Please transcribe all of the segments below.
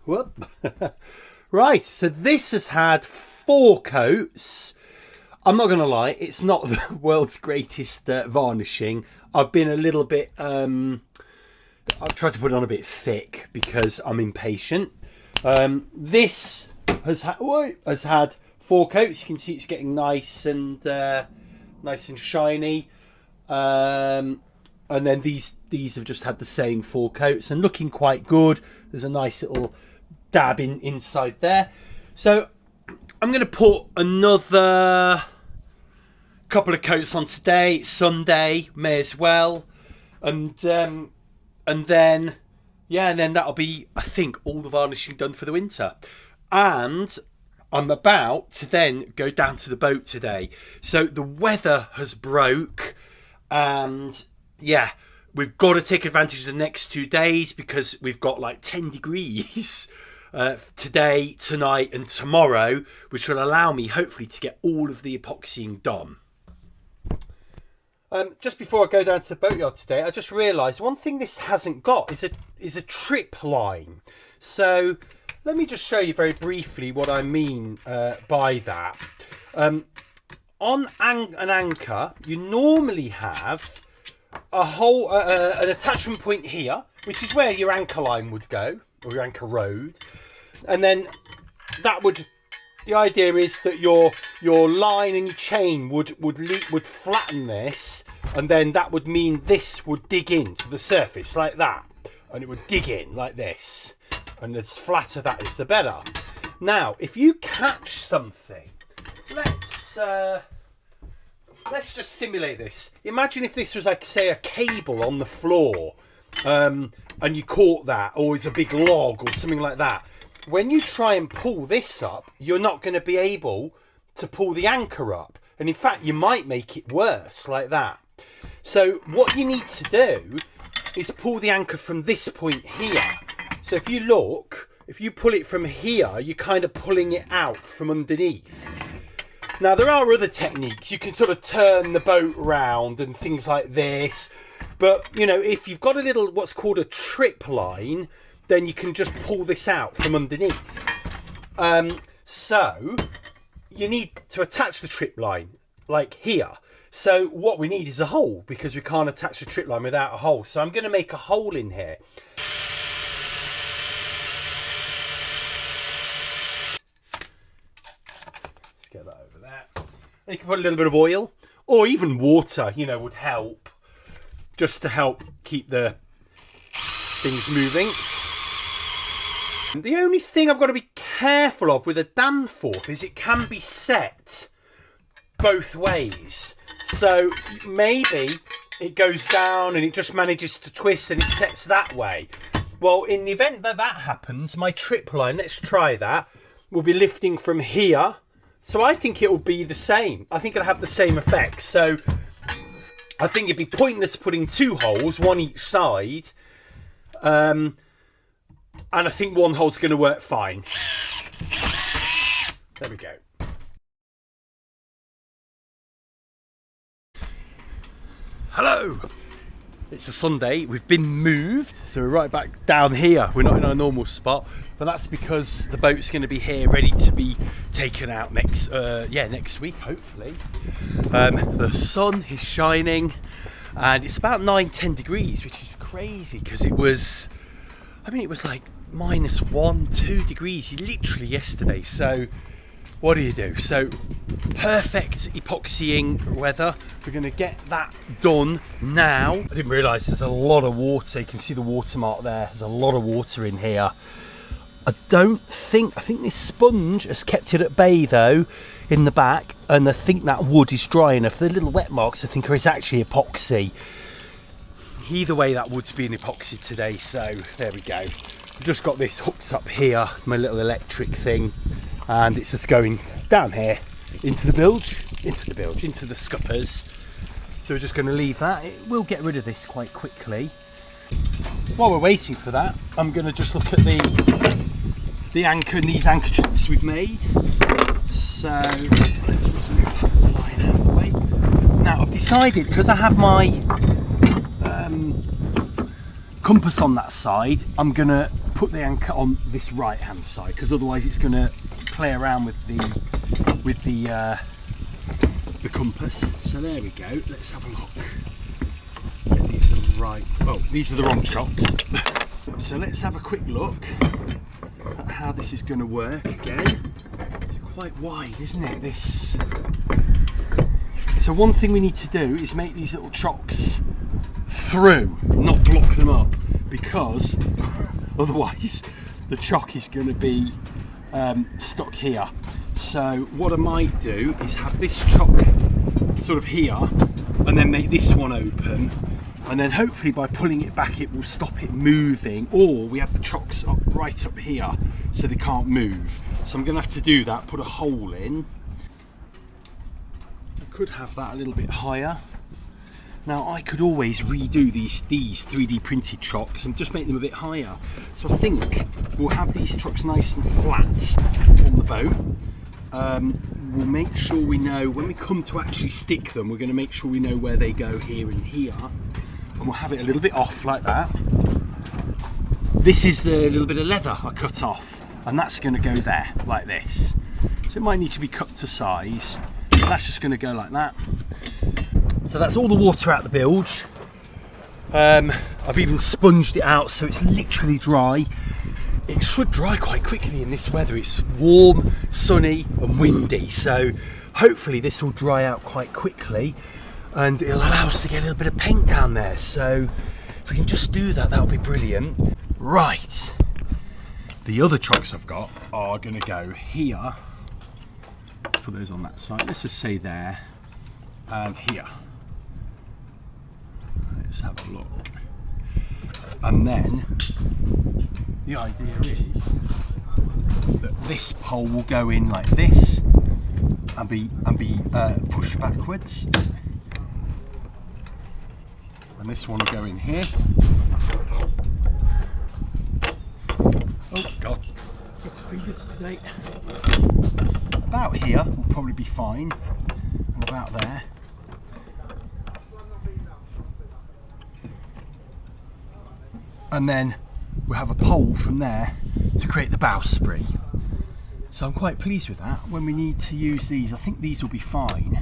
Whoop. Right, so this has had 4 coats. I'm not going to lie, it's not the world's greatest varnishing. I've been a little bit... I've tried to put it on a bit thick because I'm impatient. This has had 4 coats. You can see it's getting nice and shiny. And then these have just had the same 4 coats and looking quite good. There's a nice little dab inside there. So I'm going to put another couple of coats on today. It's Sunday, may as well. And then that'll be, I think, all the varnishing done for the winter. And I'm about to then go down to the boat today. So the weather has broke, and yeah, we've got to take advantage of the next 2 days because we've got like 10 degrees today, tonight and tomorrow, which will allow me hopefully to get all of the epoxying done. Just before I go down to the boatyard today, I just realised one thing this hasn't got is a trip line. So let me just show you very briefly what I mean by that. On an anchor, you normally have an attachment point here, which is where your anchor line would go, or your anchor road, and then the idea is that your line and your chain would flatten this, and then that would mean this would dig into the surface like that, and it would dig in like this, and as flatter that is the better. Now, if you catch something, let's just simulate this. Imagine if this was like, say, a cable on the floor, and you caught that, or it's a big log or something like that. When you try and pull this up, you're not going to be able to pull the anchor up. And in fact, you might make it worse like that. So what you need to do is pull the anchor from this point here. So if you look, if you pull it from here, you're kind of pulling it out from underneath. Now, there are other techniques. You can sort of turn the boat round and things like this. But, you know, if you've got a little, what's called a trip line, then you can just pull this out from underneath. So you need to attach the trip line like here. So what we need is a hole, because we can't attach the trip line without a hole. So I'm going to make a hole in here. Let's get that over there. You can put a little bit of oil or even water, you know, would help, just to help keep the things moving. The only thing I've got to be careful of with a Danforth is it can be set both ways. So maybe it goes down and it just manages to twist and it sets that way. Well, in the event that that happens, my trip line, let's try that, will be lifting from here. So I think it will be the same. I think it'll have the same effect. So I think it'd be pointless putting 2 holes, one each side. And I think one hole's going to work fine. There we go. Hello! It's a Sunday. We've been moved. So we're right back down here. We're not in our normal spot. But that's because the boat's going to be here ready to be taken out next week, hopefully. The sun is shining. And it's about 9-10 degrees, which is crazy because it was like -1, 2 degrees literally yesterday. So what do? So perfect epoxying weather. We're going to get that done now. I didn't realise there's a lot of water. You can see the watermark there. There's a lot of water in here. I think this sponge has kept it at bay though in the back, and I think that wood is dry enough. The little wet marks I think are actually epoxy. Either way, that wood's been epoxy today, so there we go. I've just got this hooked up here, my little electric thing, and it's just going down here into the scuppers. So we're just going to leave that. It will get rid of this quite quickly. While we're waiting for that, I'm going to just look at the anchor and these anchor chocs we've made. So let's just move that line out of the way. Now I've decided, because I have my compass on that side, I'm gonna put the anchor on this right hand side, because otherwise it's going to play around with the compass. So there we go. Let's have a look. Get these are the right. Oh, these are the wrong chocks. So let's have a quick look at how this is going to work again. It's quite wide, isn't it? This. So one thing we need to do is make these little chocks through, not block them up, because otherwise the chock is going to be stuck here. So what I might do is have this chock sort of here and then make this one open, and then hopefully by pulling it back it will stop it moving, or we have the chocks up right up here so they can't move. So I'm going to have to do that, put a hole in. I could have that a little bit higher. Now I could always redo these 3D printed chocks and just make them a bit higher. So I think we'll have these chocks nice and flat on the boat. We'll make sure we know, when we come to actually stick them, we're going to make sure we know where they go here and here. And we'll have it a little bit off like that. This is the little bit of leather I cut off, and that's going to go there like this. So it might need to be cut to size. That's just going to go like that. So that's all the water out the bilge. I've even sponged it out so it's literally dry. It should dry quite quickly in this weather. It's warm, sunny and windy, so hopefully this will dry out quite quickly and it'll allow us to get a little bit of paint down there. So if we can just do that, that'll be brilliant. Right, the other chocks I've got are going to go here. Put those on that side. Let's just say there and here. Let's have a look. And then the idea is that this pole will go in like this and be pushed backwards, and this one will go in here. Oh God, got to feed this today. About here will probably be fine, and about there. And then we'll have a pole from there to create the bowsprit. So I'm quite pleased with that. When we need to use these, I think these will be fine.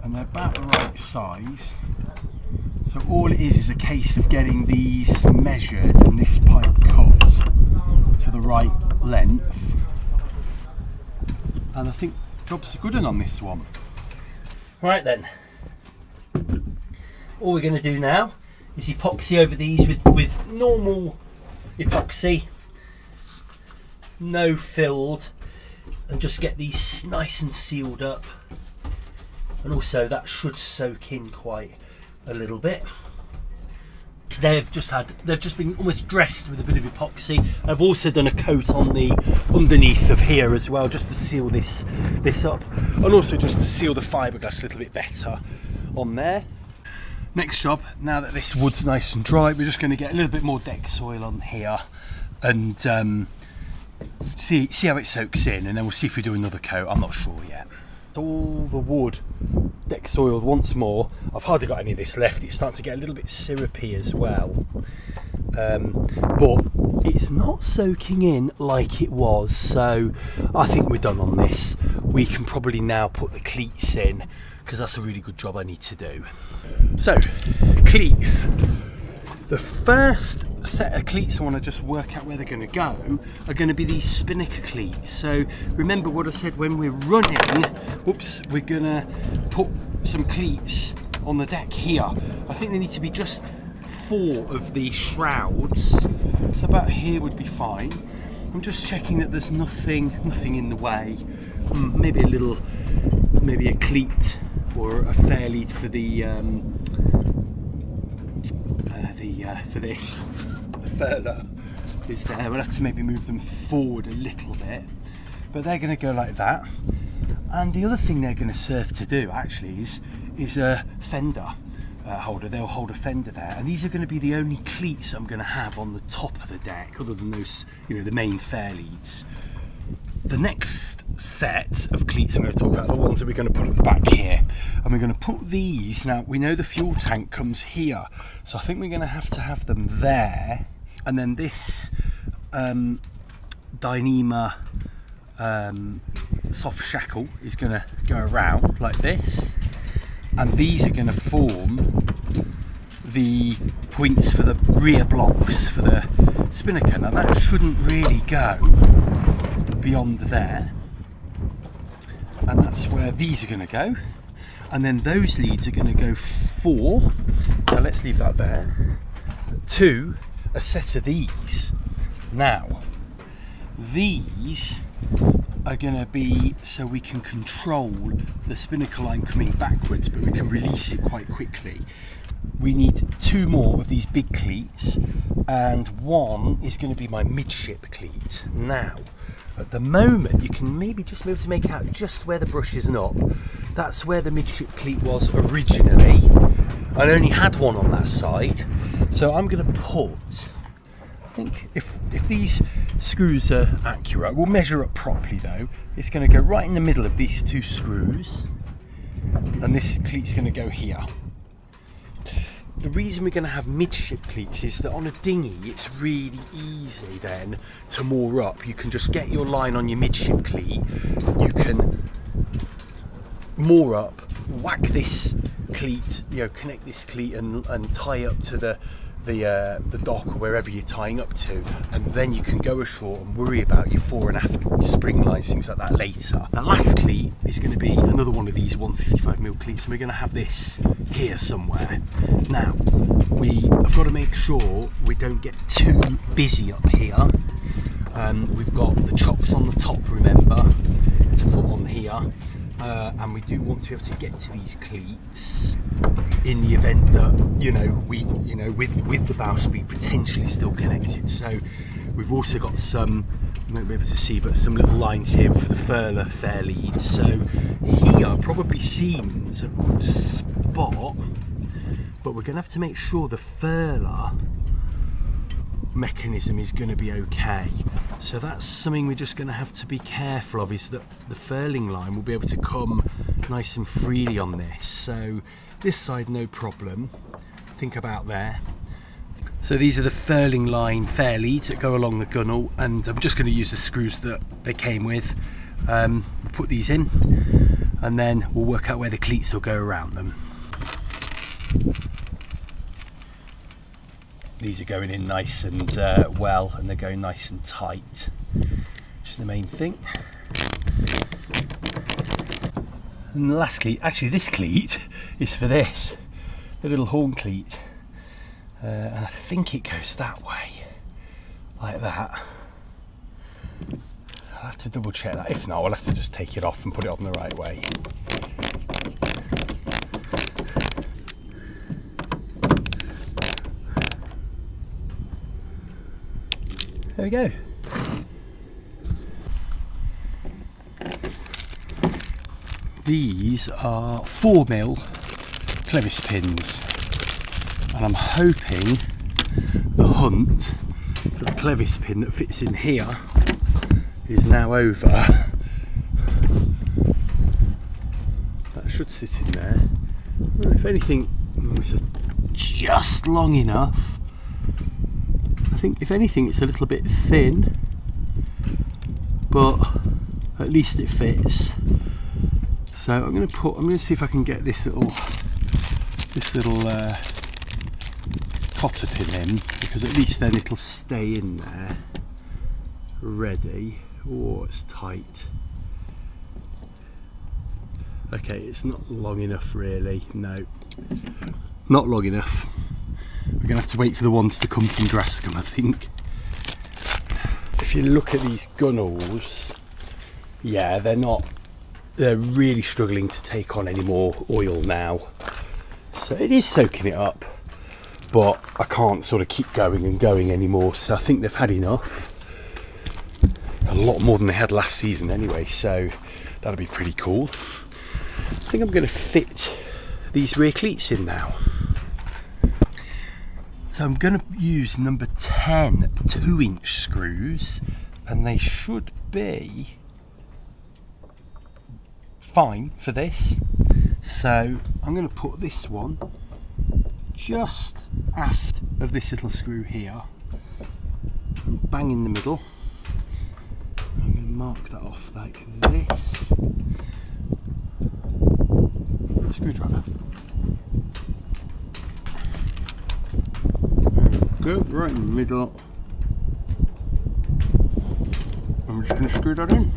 And they're about the right size. So all it is a case of getting these measured and this pipe cut to the right length. And I think the job's a good one on this one. Right then. All we're going to do now is epoxy over these with normal epoxy, no filled, and just get these nice and sealed up. And also that should soak in quite a little bit. They've just been almost dressed with a bit of epoxy. I've also done a coat on the underneath of here as well, just to seal this up, and also just to seal the fiberglass a little bit better on there. Next job, now that this wood's nice and dry, we're just going to get a little bit more deck soil on here and see how it soaks in, and then we'll see if we do another coat. I'm not sure yet. All the wood deck soiled once more. I've hardly got any of this left. It's starting to get a little bit syrupy as well, but it's not soaking in like it was, so I think we're done on this. We can probably now put the cleats in, because that's a really good job I need to do. So, cleats. The first set of cleats I want to just work out where they're going to go are going to be these spinnaker cleats. So remember what I said, when we're running, we're going to put some cleats on the deck here. I think they need to be just 4 of the shrouds, so about here would be fine. I'm just checking that there's nothing in the way. Maybe a cleat or a fair lead for for this. The further is there. We'll have to maybe move them forward a little bit, but they're going to go like that. And the other thing they're going to serve to do actually is a fender holder. They'll hold a fender there, and these are going to be the only cleats I'm going to have on the top of the deck, other than those, the main fair leads. The next set of cleats I'm going to talk about are the ones that we're going to put at the back here, and we're going to put these. Now we know the fuel tank comes here, so I think we're going to have them there, and then this Dyneema soft shackle is going to go around like this, and these are going to form the points for the rear blocks for the spinnaker. Now that shouldn't really go beyond there, and that's where these are going to go, and then those leads are going to go 4, so let's leave that there, to a set of these. Now these are going to be so we can control the spinnaker line coming backwards, but we can release it quite quickly. We need 2 more of these big cleats, and one is going to be my midship cleat. Now at the moment you can maybe just be able to make out just where the brush isn't up. That's where the midship cleat was originally. I only had one on that side, so I'm going to put, I think if these screws are accurate, we'll measure up properly though. It's going to go right in the middle of these 2 screws, and this cleat's going to go here. The reason we're going to have midship cleats is that on a dinghy it's really easy then to moor up. You can just get your line on your midship cleat, you can moor up, whack this cleat, connect this cleat and tie up to the dock or wherever you're tying up to, and then you can go ashore and worry about your fore and aft spring lines, things like that later. The last cleat is going to be another one of these 155mm cleats, and we're going to have this here somewhere. Now I've got to make sure we don't get too busy up here. We've got the chocs on the top, remember, to put on here, and we do want to be able to get to these cleats in the event that with the bowsprit potentially still connected. So we've also got some, you won't be able to see, but some little lines here for the furler fair leads. So here probably seems a good spot, but we're going to have to make sure the furler mechanism is going to be okay. So that's something we're just going to have to be careful of, is that the furling line will be able to come nice and freely on this. So this side no problem, think about there. So these are the furling line fair leads that go along the gunnel, and I'm just going to use the screws that they came with. We'll put these in, and then we'll work out where the cleats will go around them. These are going in nice and well, and they're going nice and tight, which is the main thing. And the last cleat, actually this cleat is for this, the little horn cleat. And I think it goes that way, like that. I'll have to double check that. If not, I'll have to just take it off and put it on the right way. There we go. These are 4mm clevis pins, and I'm hoping the hunt for the clevis pin that fits in here is now over. That should sit in there. Well, if anything, it's just long enough. I think if anything it's a little bit thin, but at least it fits. So I'm going to see if I can get this little cotter pin in, because at least then it'll stay in there ready. Oh, it's tight. Okay, it's not long enough really. No, not long enough. We're going to have to wait for the ones to come from Drascombe, I think. If you look at these gunnels, yeah, they're really struggling to take on any more oil now. So it is soaking it up, but I can't sort of keep going and going anymore. So I think they've had enough. A lot more than they had last season anyway, so that'll be pretty cool. I think I'm going to fit these rear cleats in now. So I'm going to use number 10 2-inch screws, and they should be fine for this. So I'm going to put this one just aft of this little screw here, bang in the middle. I'm going to mark that off like this. Screwdriver. There we go, right in the middle. I'm just going to screw that in.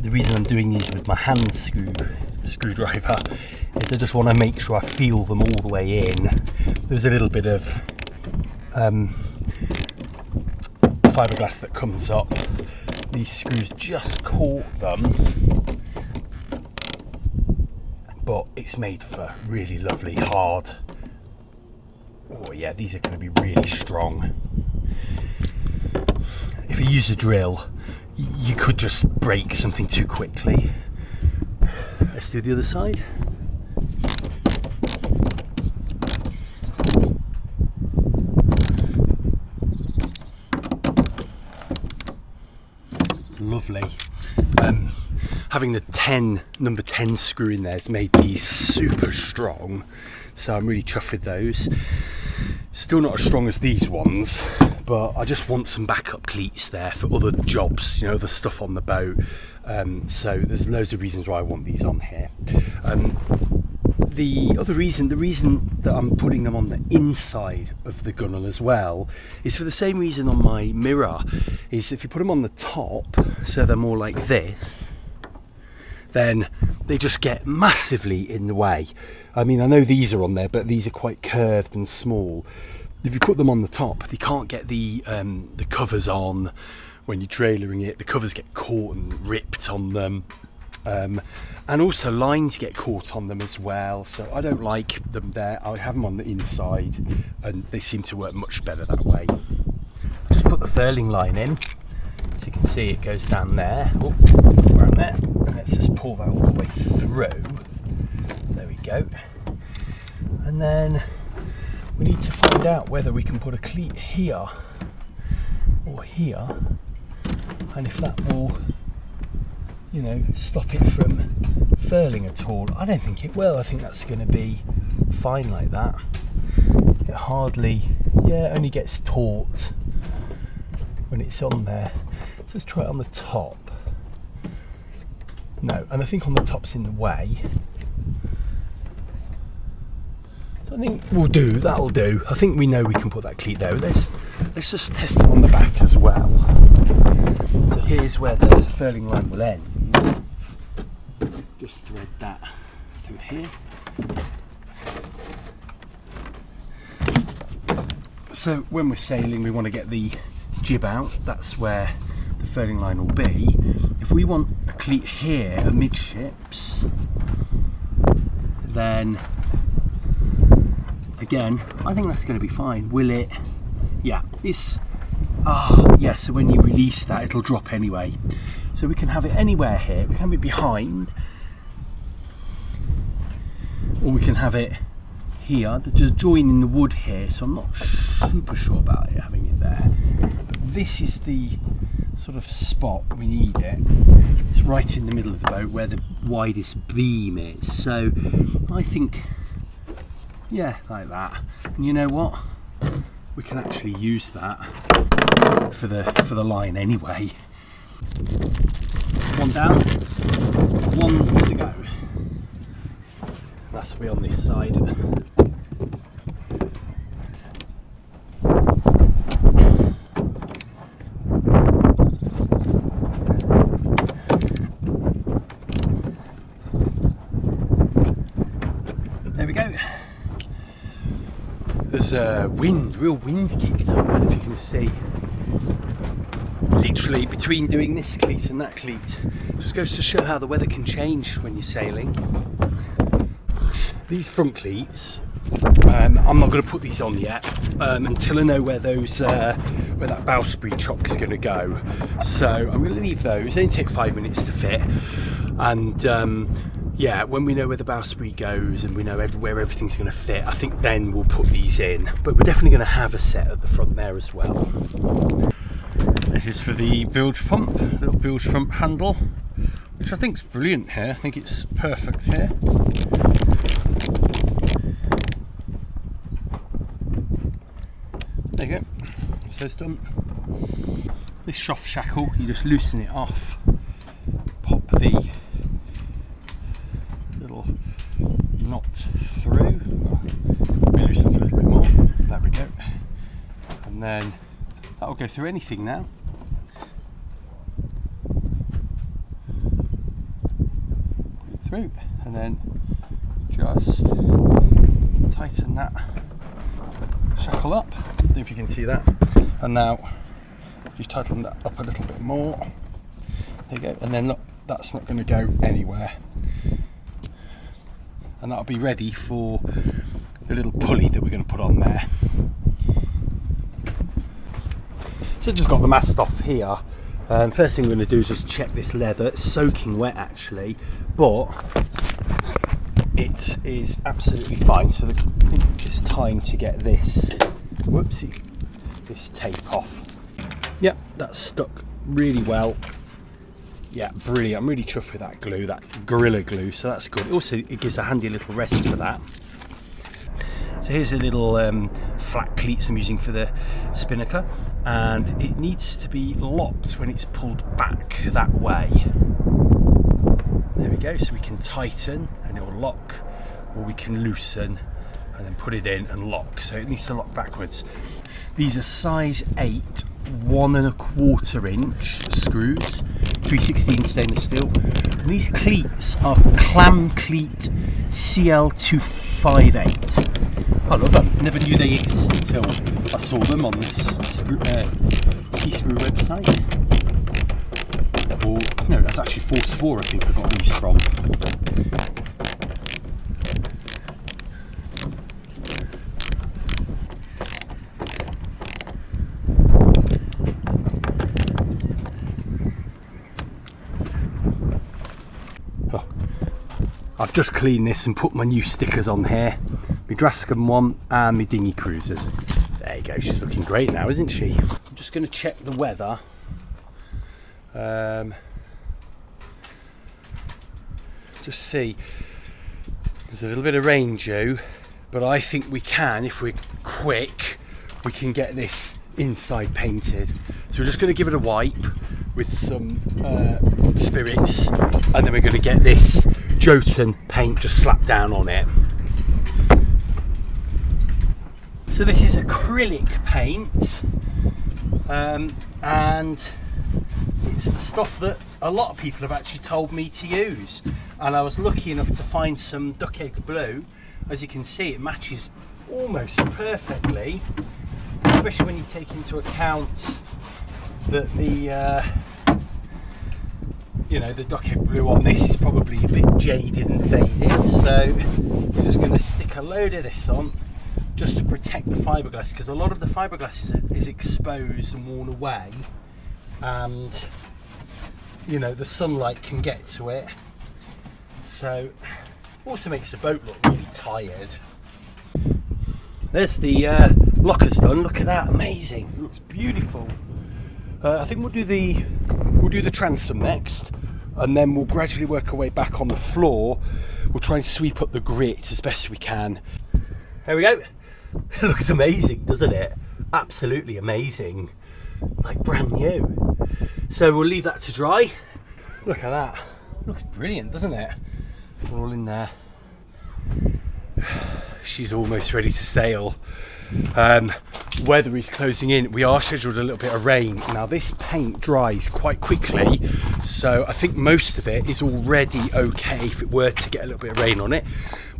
The reason I'm doing these with my hand screwdriver is I just want to make sure I feel them all the way in. There's a little bit of fibreglass that comes up. These screws just caught them, but it's made for really lovely hard. Oh yeah, these are going to be really strong. If you use a drill, you could just break something too quickly. Let's do the other side. Lovely. Having the number 10 screw in there has made these super strong, so I'm really chuffed with those. Still not as strong as these ones, but I just want some backup cleats there for other jobs, you know, the stuff on the boat. So there's loads of reasons why I want these on here. The reason that I'm putting them on the inside of the gunnel as well is for the same reason on my mirror, is if you put them on the top, so they're more like this, then they just get massively in the way. I mean, I know these are on there, but these are quite curved and small. If you put them on the top, you can't get the covers on when you're trailering it. The covers get caught and ripped on them. And also lines get caught on them as well, so I don't like them there. I have them on the inside and they seem to work much better that way. I just put the furling line in, so you can see it goes down there, around there, and let's just pull that all the way through. There we go. And then we need to find out whether we can put a cleat here or here, and if that will, you know, stop it from furling at all. I don't think it will. I think that's going to be fine like that. It hardly, only gets taut when it's on there. So let's try it on the top. No, and I think on the top's in the way. So I think we'll do, that'll do. I think we know we can put that cleat there. Let's just test it on the back as well. So here's where the furling line will end. Just thread that through here. So when we're sailing, we want to get the jib out. That's where the furling line will be. If we want a cleat here amidships, then again, I think that's going to be fine. Will it? Yeah, this. So when you release that, it'll drop anyway. So we can have it anywhere here. We can have it behind, or we can have it here. Just joining the wood here, so I'm not super sure about it having it there. But this is the sort of spot we need it. It's right in the middle of the boat where the widest beam is. So I think, yeah, like that. And you know what? We can actually use that for the line anyway. One down, one to go. That's will be on this side. There we go. There's a real wind kicked up, if you can see. Literally between doing this cleat and that cleat. Just goes to show how the weather can change when you're sailing. These front cleats, I'm not going to put these on yet until I know where those where that bowsprit chocs is going to go. So I'm going to leave those. They only take 5 minutes to fit, and when we know where the bowsprit goes and we know where everything's going to fit, I think then we'll put these in. But we're definitely going to have a set at the front there as well. This is for the bilge pump, little bilge pump handle, which I think is brilliant here. I think it's perfect here. There you go, so it's done. This soft shackle, you just loosen it off, pop the little knot through, loosen it a little bit more, there we go, and then that will go through anything now. Put it through, and then just tighten that shackle up. I don't know if you can see that. And now just tighten that up a little bit more. There you go. And then look, that's not going to go anywhere. And that'll be ready for the little pulley that we're going to put on there. So just got the mast off here. First thing we're going to do is just check this leather. It's soaking wet actually, but it is absolutely fine. So I think it's time to get this, whoopsie, this tape off. Yep, that's stuck really well. Yeah, brilliant. I'm really chuffed with that glue, that Gorilla Glue, so that's good. Also, it gives a handy little rest for that. So here's a little flat cleats I'm using for the spinnaker, and it needs to be locked when it's pulled back that way. There we go, so we can tighten and it will lock, or we can loosen and then put it in and lock. So it needs to lock backwards. These are size 8, 1¼ inch screws, 316 stainless steel. And these cleats are Clam Cleat CL258. I love them. Never knew they existed until I saw them on this T-Screw website. Or no, that's actually Force 4. I think I got these from. I've just cleaned this and put my new stickers on here. My Drascombe one and my dinghy cruisers. There you go, she's looking great now, isn't she? I'm just going to check the weather. Just see, there's a little bit of rain due, but I think we can, if we're quick, we can get this inside painted. So we're just going to give it a wipe with some spirits, and then we're going to get this Jotun paint just slapped down on it. So this is acrylic paint, and it's the stuff that a lot of people have actually told me to use, and I was lucky enough to find some duck egg blue. As you can see, it matches almost perfectly, especially when you take into account that the the duck egg blue on this is probably a bit jaded and faded, so we're just going to stick a load of this on just to protect the fiberglass, because a lot of the fiberglass is exposed and worn away, and the sunlight can get to it, so also makes the boat look really tired. There's the lockers done. Look at that, amazing, it looks beautiful. I think we'll do the transom next, and then we'll gradually work our way back on the floor. We'll try and sweep up the grit as best we can. There we go. It looks amazing, doesn't it? Absolutely amazing, like brand new. So we'll leave that to dry. Look at that, looks brilliant, doesn't it? We're all in there. She's almost ready to sail. Weather is closing in. We are scheduled a little bit of rain. Now this paint dries quite quickly, so I think most of it is already okay if it were to get a little bit of rain on it,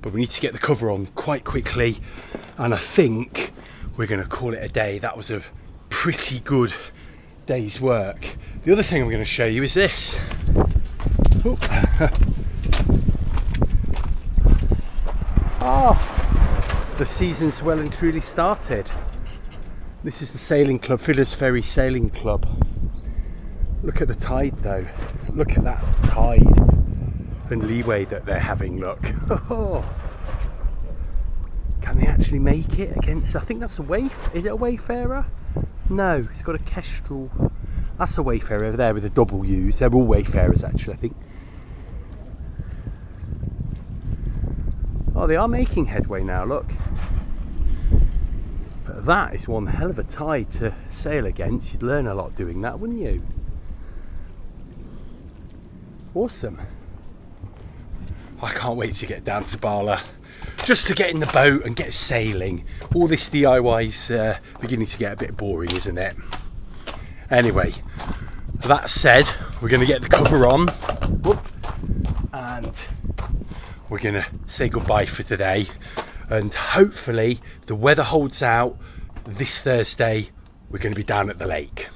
but we need to get the cover on quite quickly, and I think we're going to call it a day. That was a pretty good day's work. The other thing I'm going to show you is this. The season's well and truly started. This is the sailing club, Fiddler's Ferry Sailing Club. Look at the tide though. Look at that tide and leeway that they're having, look. Can they actually make it against, I think that's a is it a Wayfarer? No, it's got a Kestrel. That's a Wayfarer over there with the double U's. They're all Wayfarers actually, I think. Oh, they are making headway now, look. But that is one hell of a tide to sail against. You'd learn a lot doing that, wouldn't you? Awesome. I can't wait to get down to Bala, just to get in the boat and get sailing. All this DIY's beginning to get a bit boring, isn't it? Anyway, that said, we're going to get the cover on. Whoop. And we're going to say goodbye for today. And hopefully, if the weather holds out, this Thursday, we're going to be down at the lake.